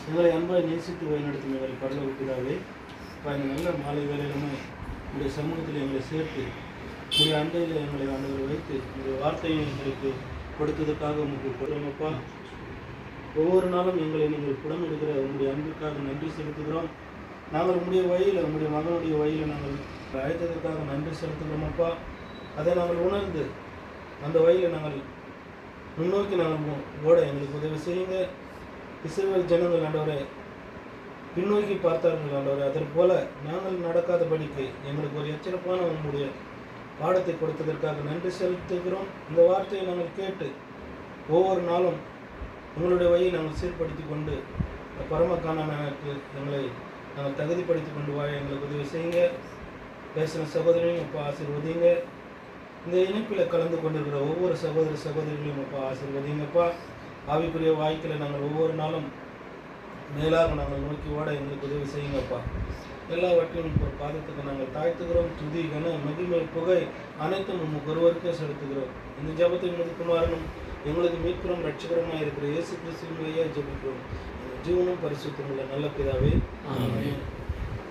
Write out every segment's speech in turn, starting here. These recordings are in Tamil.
எங்களை அன்பாய் நேசித்து வழிநடத்தும் எங்களை பரலோக பிதாவே, இந்த நல்ல மாலை வேலையிலுமே உங்களுடைய சமூகத்தில் எங்களை சேர்த்து உங்களுடைய அண்டையில் எங்களை ஆண்டவர் வைத்து உங்களுடைய வார்த்தையை எங்களுக்கு கொடுத்ததுக்காக உங்களுக்கு கொடுங்கப்பா. ஒவ்வொரு நாளும் எங்களை நீங்கள் புடமெடுக்கிற உங்களுடைய அன்பிற்காக நன்றி செலுத்துகிறோம். நாங்கள் உங்களுடைய வழியில் உங்களுடைய மகனுடைய வழியில் நாங்கள் அழைத்ததற்காக நன்றி செலுத்துகிறோமப்பா. அதை நாங்கள் உணர்ந்து அந்த வழியில் நாங்கள் முன்னோக்கி நாங்கள் ஓட எங்களுக்கு உதவி செய்யுங்க. இஸ்ரவேல் ஜனங்கள் ஆண்டவரை பின்னோக்கி பார்த்தார்கள் ஆண்டவரை, அதற்கு போல நாங்கள் நடக்காதபடிக்கு எங்களுக்கு ஒரு எச்சரிப்பான உங்களுடைய பாடத்தை கொடுத்ததற்காக நன்றி செலுத்துகிறோம். இந்த வார்த்தையை நாங்கள் கேட்டு ஒவ்வொரு நாளும் உங்களுடைய வழியை நாங்கள் சீர்படுத்தி கொண்டு பரமக்கானனுக்கு எங்களை நாங்கள் தகுதிப்படுத்தி கொண்டு வாழ எங்களுக்கு உதவி செய்யுங்க. பேசின சகோதரியும் அப்பா ஆசீர்வதிங்க. இந்த இணைப்பில் கலந்து கொண்டிருக்கிற ஒவ்வொரு சகோதர சகோதரிகளையும் அப்பா ஆசீர்வதிங்கப்பா. ஆவிக்குரிய வாழ்க்கையில் நாங்கள் ஒவ்வொரு நாளும் மேலாக நாங்கள் நோக்கி ஓட எங்களுக்கு உதவி செய்யுங்கப்பா. எல்லாவற்றையும் ஒரு பாதத்துக்கு நாங்கள் தாழ்த்துகிறோம். துதி கன மகிமை புகை அனைத்தும் உங்கள் ஒருவருக்கே செலுத்துகிறோம். இந்த ஜபத்தை முதுக்குமாறனும் எங்களுக்கு மீட்கிறோம் ரட்சகரமாக இருக்கிற இயேசு கிறிஸ்துவையே ஜபிக்கிறோம். ஜீவனும் பரிசுத்தம் உள்ள நல்ல பிதாவே,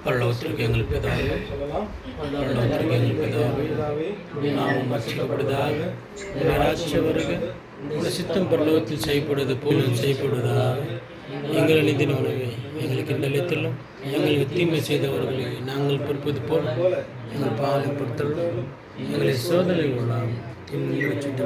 பரலோகத்திற்கு எங்கள் பிதாவே, சொல்லலாம். பரலோகத்திற்கு எங்கள் பிதாவே, நாமம் வசிக்கப்படுவதாக, உம்முடைய ராஜ்யம் வருக, உம்முடைய சித்தம் பரலோகத்தில் செய்யப்படுவது போல செய்யப்படுவதாக. எங்கள் அளித்தின உணவை எங்களுக்கு நிலைத்துள்ளோம். எங்களுக்கு தீமை செய்தவர்களை நாங்கள் பொறுப்பது போல எங்கள் பாவனை பொறுத்தவர்களும் எங்களை சோதனை கொள்ளாமல் தீமை வச்சுட்டு